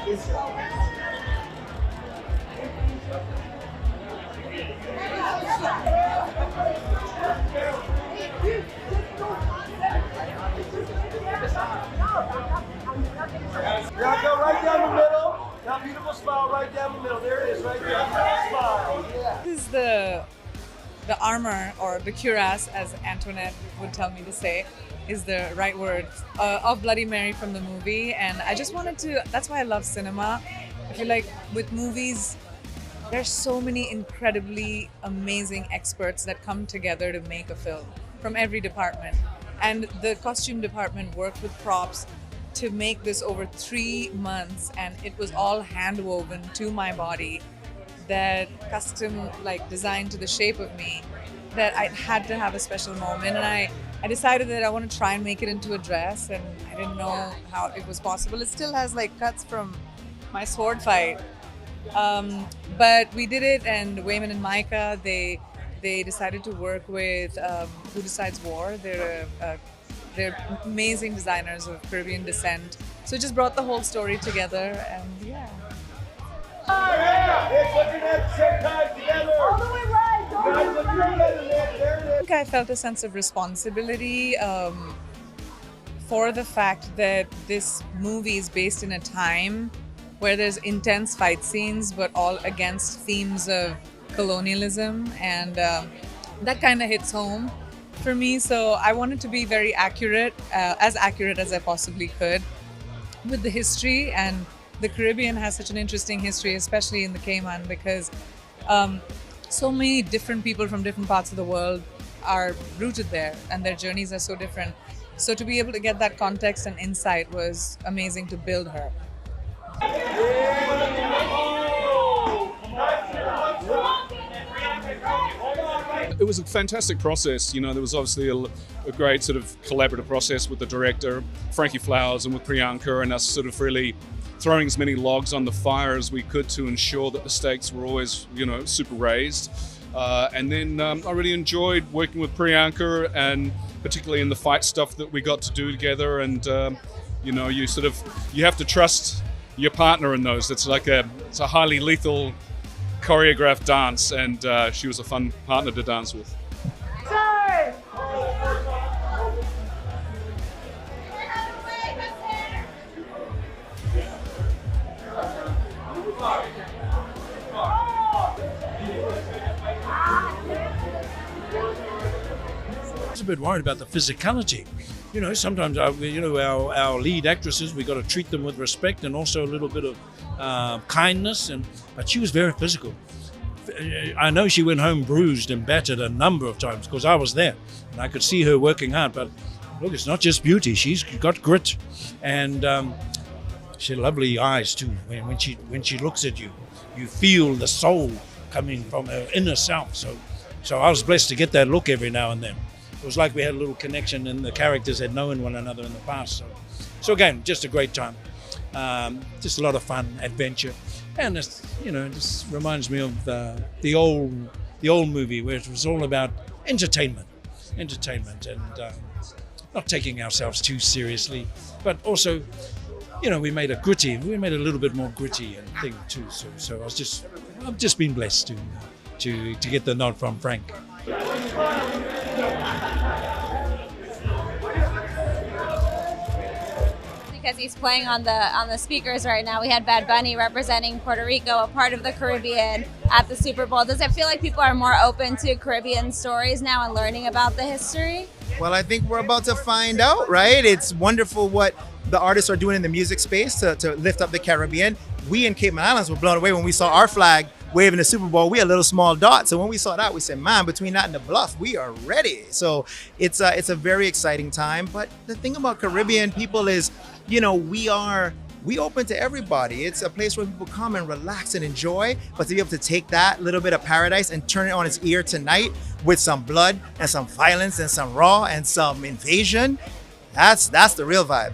Yeah, go right down the middle. That beautiful smile right down the middle. There it is, right there. Smile. Yeah. This is the armor, or the cuirass, as Antoinette would tell me to say, is the right word, of Bloody Mary from the movie. And I just wanted to, that's why I love cinema. I feel like with movies, there's so many incredibly amazing experts that come together to make a film from every department. And the costume department worked with props to make this over 3 months, and it was all hand woven to my body, that custom designed to the shape of me, that I had to have a special moment. And I decided that I want to try and make it into a dress, and I didn't know how it was possible. It still has cuts from my sword fight. But we did it, and Wayman and Micah, they decided to work with Who Decides War. They're amazing designers of Caribbean descent. So it just brought the whole story together, and yeah. I think I felt a sense of responsibility for the fact that this movie is based in a time where there's intense fight scenes, but all against themes of colonialism, and that kind of hits home for me. So I wanted to be very accurate, as accurate as I possibly could, with the history. And the Caribbean has such an interesting history, especially in the Cayman, because so many different people from different parts of the world are rooted there, and their journeys are so different. So to be able to get that context and insight was amazing to build her. It was a fantastic process. You know, there was obviously a great sort of collaborative process with the director, Frankie Flowers, and with Priyanka, and us sort of really throwing as many logs on the fire as we could to ensure that the stakes were always, super raised. And then I really enjoyed working with Priyanka, and particularly in the fight stuff that we got to do together. And you have to trust your partner in those. It's a highly lethal choreographed dance, and she was a fun partner to dance with. I was a bit worried about the physicality. Sometimes our lead actresses, we got to treat them with respect and also a little bit of kindness. But she was very physical. I know she went home bruised and battered a number of times because I was there and I could see her working hard. But look, it's not just beauty; she's got grit, and she had lovely eyes too. When she looks at you, you feel the soul coming from her inner self. So I was blessed to get that look every now and then. It was like we had a little connection, and the characters had known one another in the past. So again, just a great time. Just a lot of fun, adventure, and just reminds me of the old movie where it was all about entertainment, and not taking ourselves too seriously, but also, we made a little bit more gritty and thing too. So I've just been blessed to get the nod from Frank. Because he's playing on the speakers right now. We had Bad Bunny representing Puerto Rico, a part of the Caribbean, at the Super Bowl. Does it feel like people are more open to Caribbean stories now and learning about the history? Well, I think we're about to find out, right? It's wonderful what the artists are doing in the music space to lift up the Caribbean. We in Cayman Islands were blown away when we saw our flag waving the Super Bowl. We had a little small dot. So when we saw that, we said, man, between that and the Bluff, we are ready. So it's a very exciting time. But the thing about Caribbean people is, we open to everybody. It's a place where people come and relax and enjoy, but to be able to take that little bit of paradise and turn it on its ear tonight with some blood and some violence and some raw and some invasion, that's the real vibe.